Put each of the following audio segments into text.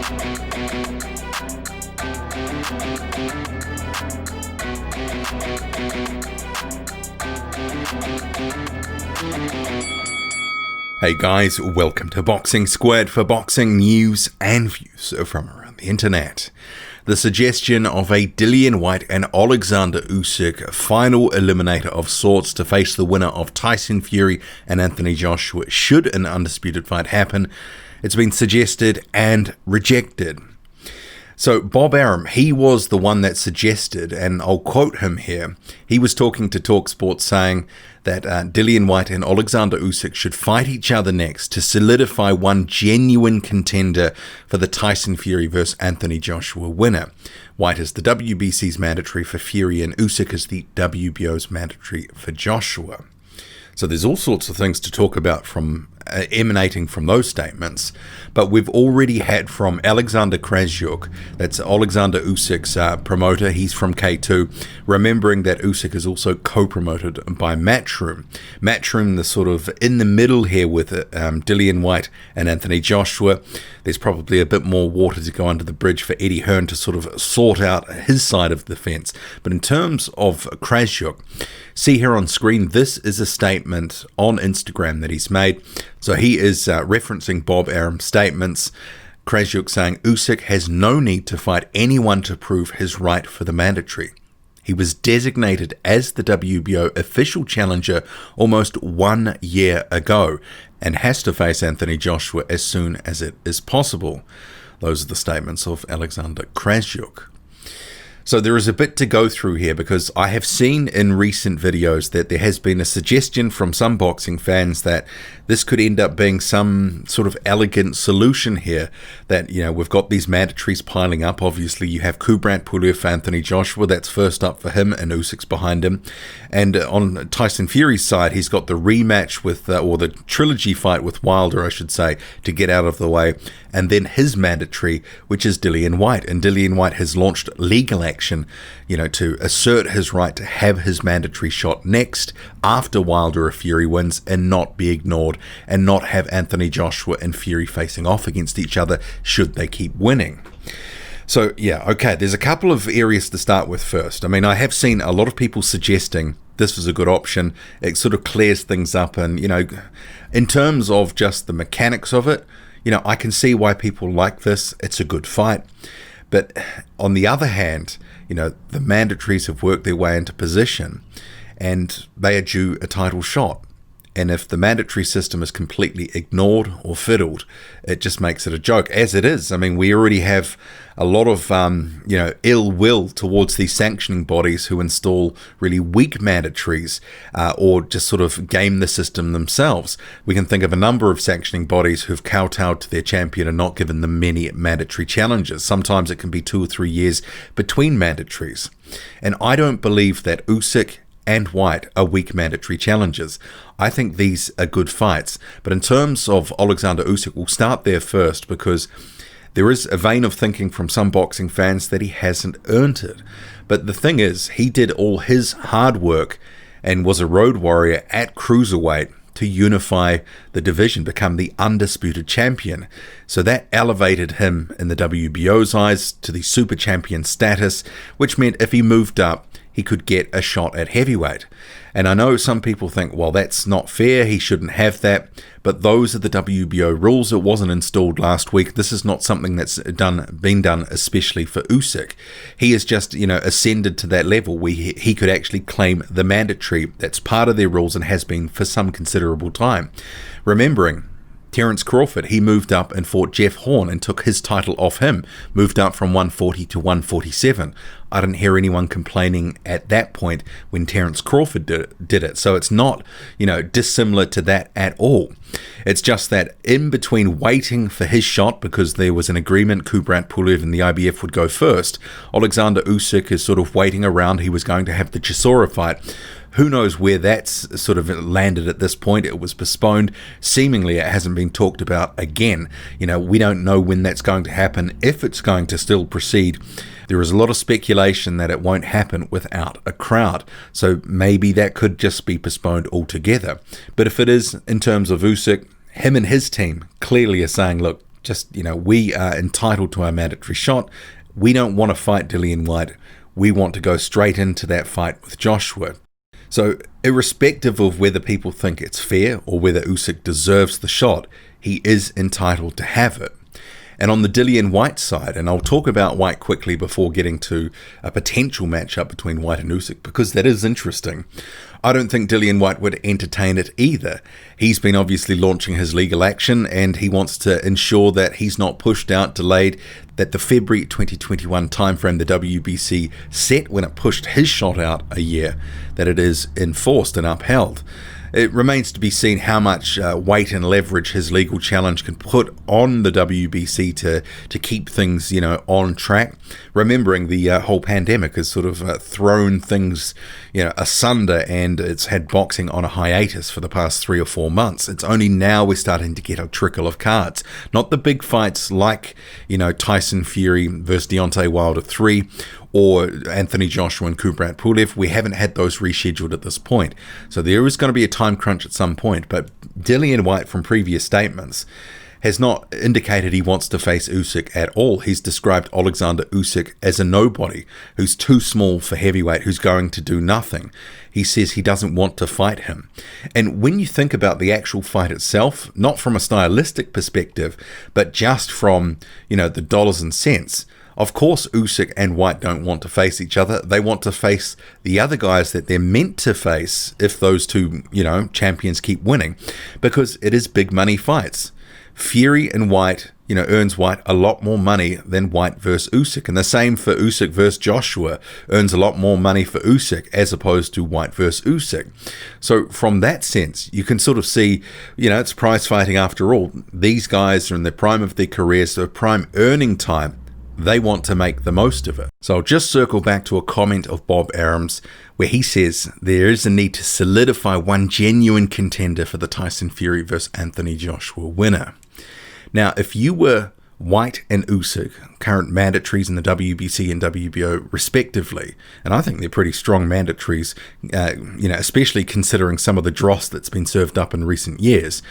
Hey guys, welcome to Boxing Squared for boxing news and views from around the internet. The suggestion of a Dillion White and Oleksandr Uysk final eliminator of sorts to face the winner of Tyson Fury and Anthony Joshua should an undisputed fight happen, it's been suggested and rejected. So Bob Arum, he was the one that suggested, and I'll quote him here. He was talking to TalkSport saying that Dillion White and Oleksandr Uysk should fight each other next to solidify one genuine contender for the Tyson Fury vs Anthony Joshua winner. White is the WBC's mandatory for Fury and Usyk is the WBO's mandatory for Joshua. So there's all sorts of things to talk about from emanating from those statements, but we've already had from Alexander Krasjuk, that's Oleksandr Usyk's promoter, he's from K2, remembering that Usyk is also co-promoted by Matchroom. Matchroom, the sort of in the middle here with Dillion White and Anthony Joshua. There's probably a bit more water to go under the bridge for Eddie Hearn to sort of sort out his side of the fence. But in terms of Krasjuk, see here on screen, this is a statement on Instagram that he's made. So he is referencing Bob Arum's statements. Krasjuk saying, Usyk has no need to fight anyone to prove his right for the mandatory. He was designated as the WBO official challenger almost 1 year ago and has to face Anthony Joshua as soon as it is possible. Those are the statements of Alexander Krasjuk. So there is a bit to go through here because I have seen in recent videos that there has been a suggestion from some boxing fans that this could end up being some sort of elegant solution here, that, you know, we've got these mandatories piling up. Obviously you have Kubrat Pulev for Anthony Joshua, that's first up for him, and Usyk's behind him. And on Tyson Fury's side, he's got the rematch with, or the trilogy fight with Wilder, I should say, to get out of the way. And then his mandatory, which is Dillion White. And Dillion White has launched legal action, you know, to assert his right to have his mandatory shot next after Wilder or Fury wins and not be ignored and not have Anthony Joshua and Fury facing off against each other should they keep winning. So yeah, okay, there's a couple of areas to start with first. I mean, I have seen a lot of people suggesting this is a good option. It sort of clears things up, and, you know, in terms of just the mechanics of it, you know, I can see why people like this. It's a good fight. But on the other hand, you know, the mandatories have worked their way into position and they are due a title shot. And if the mandatory system is completely ignored or fiddled, it just makes it a joke, as it is. I mean, we already have a lot of, you know, ill will towards these sanctioning bodies who install really weak mandatories or just sort of game the system themselves. We can think of a number of sanctioning bodies who've kowtowed to their champion and not given them many mandatory challenges. Sometimes it can be 2 or 3 years between mandatories. And I don't believe that Usyk and White are weak mandatory challenges. I think these are good fights. But in terms of Oleksandr Uysk, we'll start there first because there is a vein of thinking from some boxing fans that he hasn't earned it. But the thing is, he did all his hard work and was a road warrior at cruiserweight to unify the division, become the undisputed champion. So that elevated him in the WBO's eyes to the super champion status, which meant if he moved up, he could get a shot at heavyweight. And I know some people think, well, that's not fair, he shouldn't have that, but those are the WBO rules. It wasn't installed last week. This is not something that's been done especially for Usyk. He has just, you know, ascended to that level where he could actually claim the mandatory. That's part of their rules and has been for some considerable time. Remembering Terence Crawford, he moved up and fought Jeff Horn and took his title off him, moved up from 140 to 147. I didn't hear anyone complaining at that point when Terence Crawford did it. So it's not, you know, dissimilar to that at all. It's just that in between waiting for his shot, because there was an agreement Kubrat Pulev and the IBF would go first, Oleksandr Uysk is sort of waiting around. He was going to have the Chisora fight. Who knows where that's sort of landed at this point. It was postponed. Seemingly it hasn't been talked about again. You know, we don't know when that's going to happen, if it's going to still proceed. There is a lot of speculation that it won't happen without a crowd. So maybe that could just be postponed altogether. But if it is, in terms of Usyk, him and his team clearly are saying, look, just, we are entitled to our mandatory shot. We don't want to fight Dillion White. We want to go straight into that fight with Joshua. So irrespective of whether people think it's fair or whether Usyk deserves the shot, he is entitled to have it. And on the Dillion White side, and I'll talk about White quickly before getting to a potential matchup between White and Usyk, because that is interesting. I don't think Dillion White would entertain it either. He's been obviously launching his legal action, and he wants to ensure that he's not pushed out, delayed, that the February 2021 timeframe the WBC set when it pushed his shot out a year, that it is enforced and upheld. It remains to be seen how much weight and leverage his legal challenge can put on the WBC to keep things, on track. Remembering the whole pandemic has sort of thrown things, asunder, and it's had boxing on a hiatus for the past 3 or 4 months. It's only now we're starting to get a trickle of cards. Not the big fights like, Tyson Fury versus Deontay Wilder 3, or Anthony Joshua and Kubrat Pulev. We haven't had those rescheduled at this point. So there is going to be a time crunch at some point. But Dillion White, from previous statements, has not indicated he wants to face Usyk at all. He's described Oleksandr Uysk as a nobody, who's too small for heavyweight, who's going to do nothing. He says he doesn't want to fight him. And when you think about the actual fight itself, not from a stylistic perspective, but just from, the dollars and cents, of course, Usyk and White don't want to face each other. They want to face the other guys that they're meant to face if those two, champions keep winning, because it is big money fights. Fury and White, earns White a lot more money than White versus Usyk. And the same for Usyk versus Joshua, earns a lot more money for Usyk as opposed to White versus Usyk. So from that sense, you can sort of see, it's prize fighting after all. These guys are in the prime of their careers, so prime earning time. They want to make the most of it. So I'll just circle back to a comment of Bob Arum's where he says there is a need to solidify one genuine contender for the Tyson Fury versus Anthony Joshua winner. Now, if you were White and Usyk, current mandatories in the WBC and WBO respectively, and I think they're pretty strong mandatories, especially considering some of the dross that's been served up in recent years.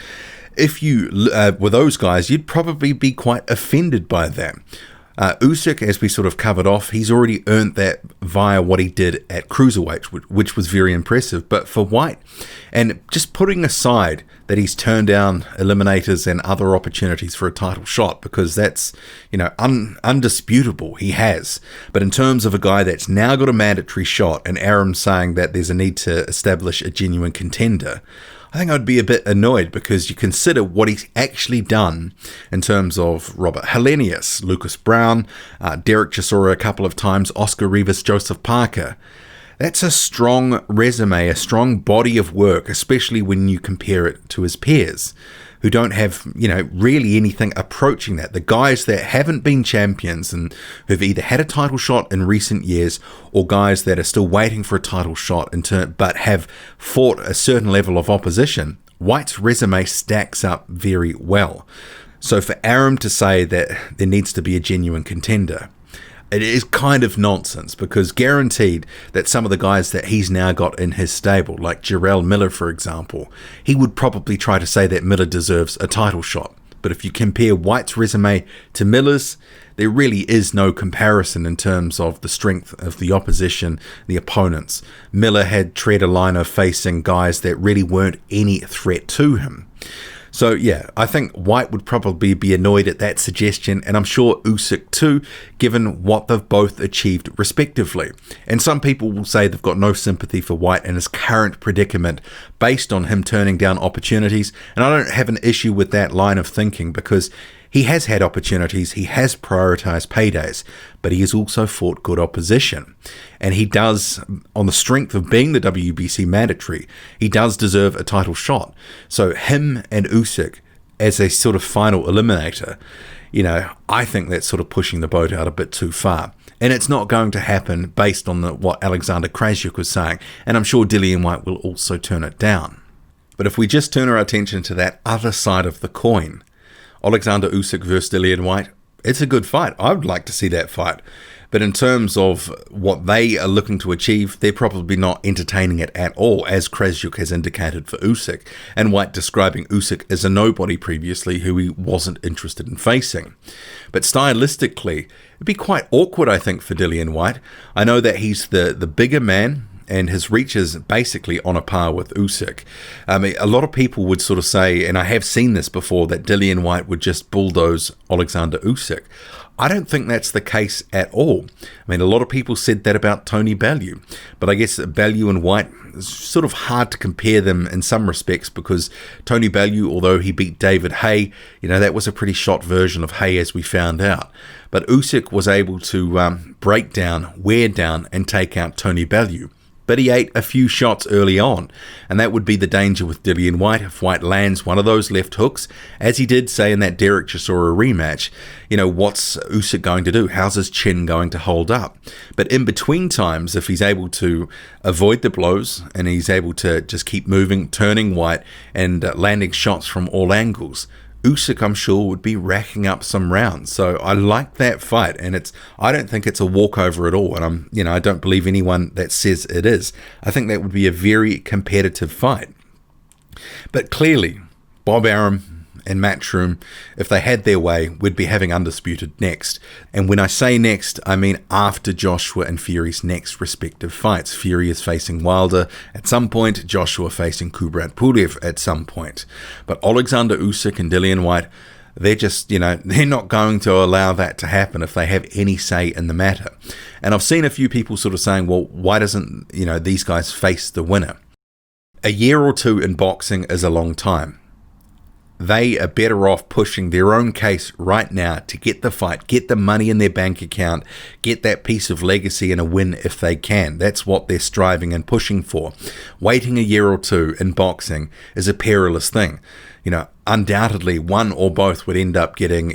If you were those guys, you'd probably be quite offended by that. Usyk, as we sort of covered off, he's already earned that via what he did at cruiserweight, which was very impressive. But for White, and just putting aside that he's turned down eliminators and other opportunities for a title shot, because that's, undisputable, he has. But in terms of a guy that's now got a mandatory shot, and Arum saying that there's a need to establish a genuine contender, I think I'd be a bit annoyed, because you consider what he's actually done in terms of Robert Helenius, Lucas Brown, Derek Chisora a couple of times, Oscar Rivas, Joseph Parker. That's a strong resume, a strong body of work, especially when you compare it to his peers, who don't have, really anything approaching that. The guys that haven't been champions and who've either had a title shot in recent years, or guys that are still waiting for a title shot but have fought a certain level of opposition. White's resume stacks up very well. So for Arum to say that there needs to be a genuine contender, it is kind of nonsense, because guaranteed that some of the guys that he's now got in his stable, like Jarrell Miller, for example, he would probably try to say that Miller deserves a title shot. But if you compare White's resume to Miller's, there really is no comparison in terms of the strength of the opposition, the opponents. Miller had tread a line of facing guys that really weren't any threat to him. So yeah, I think White would probably be annoyed at that suggestion, and I'm sure Usyk too, given what they've both achieved respectively. And some people will say they've got no sympathy for White and his current predicament based on him turning down opportunities, and I don't have an issue with that line of thinking, because he has had opportunities, he has prioritized paydays, but he has also fought good opposition. And he does, on the strength of being the WBC mandatory, he does deserve a title shot. So him and Usyk as a sort of final eliminator, I think that's sort of pushing the boat out a bit too far. And it's not going to happen based on what Alexander Krasniuk was saying. And I'm sure Dillion White will also turn it down. But if we just turn our attention to that other side of the coin, Oleksandr Usyk versus Dillion White, it's a good fight. I would like to see that fight. But in terms of what they are looking to achieve, they're probably not entertaining it at all, as Krasjuk has indicated for Usyk, and White describing Usyk as a nobody previously who he wasn't interested in facing. But stylistically, it'd be quite awkward, I think, for Dillion White. I know that he's the bigger man, and his reach is basically on a par with Usyk. I mean, a lot of people would sort of say, and I have seen this before, that Dillion White would just bulldoze Oleksandr Usyk. I don't think that's the case at all. I mean, a lot of people said that about Tony Bellew, but I guess Bellew and White, it's sort of hard to compare them in some respects, because Tony Bellew, although he beat David Haye, that was a pretty shot version of Haye, as we found out. But Usyk was able to break down, wear down, and take out Tony Bellew. But he ate a few shots early on, and that would be the danger with Dillion White. If White lands one of those left hooks, as he did say in that Derek Chisora rematch, what's Usyk going to do? How's his chin going to hold up? But in between times, if he's able to avoid the blows and he's able to just keep moving, turning White and landing shots from all angles, Usyk, I'm sure, would be racking up some rounds. So I like that fight, and I don't think it's a walkover at all. And I don't believe anyone that says it is. I think that would be a very competitive fight. But clearly, Bob Arum and Matchroom, if they had their way, would be having Undisputed next. And when I say next, I mean after Joshua and Fury's next respective fights. Fury is facing Wilder at some point, Joshua facing Kubrat Pulev at some point. But Oleksandr Usyk and Dillion White, they're just, they're not going to allow that to happen if they have any say in the matter. And I've seen a few people sort of saying, well, why doesn't, these guys face the winner? A year or two in boxing is a long time. They are better off pushing their own case right now to get the fight, get the money in their bank account, get that piece of legacy and a win if they can. That's what they're striving and pushing for. Waiting a year or two in boxing is a perilous thing. Undoubtedly one or both would end up getting,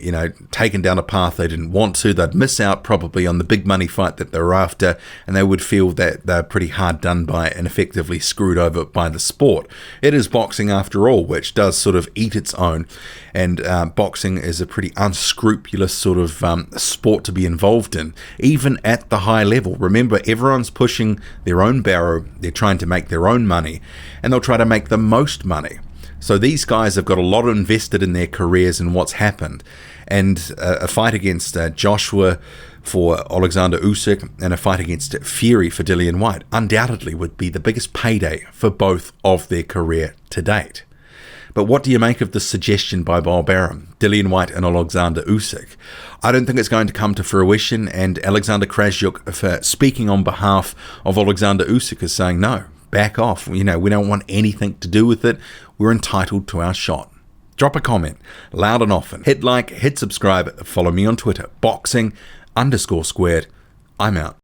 taken down a path they didn't want to. They'd miss out probably on the big money fight that they're after, and they would feel that they're pretty hard done by and effectively screwed over by the sport. It is boxing after all, which does sort of eat its own, and boxing is a pretty unscrupulous sort of sport to be involved in, even at the high level. Remember, everyone's pushing their own barrow, they're trying to make their own money, and they'll try to make the most money. So these guys have got a lot invested in their careers and what's happened. And a fight against Joshua for Oleksandr Usyk and a fight against Fury for Dillion White undoubtedly would be the biggest payday for both of their career to date. But what do you make of the suggestion by Bob Arum, Dillion White and Oleksandr Usyk? I don't think it's going to come to fruition, and Alexander Krasjuk, for speaking on behalf of Oleksandr Usyk, is saying no. Back off. We don't want anything to do with it. We're entitled to our shot. Drop a comment, loud and often. Hit like, hit subscribe, follow me on Twitter, boxing_squared. I'm out.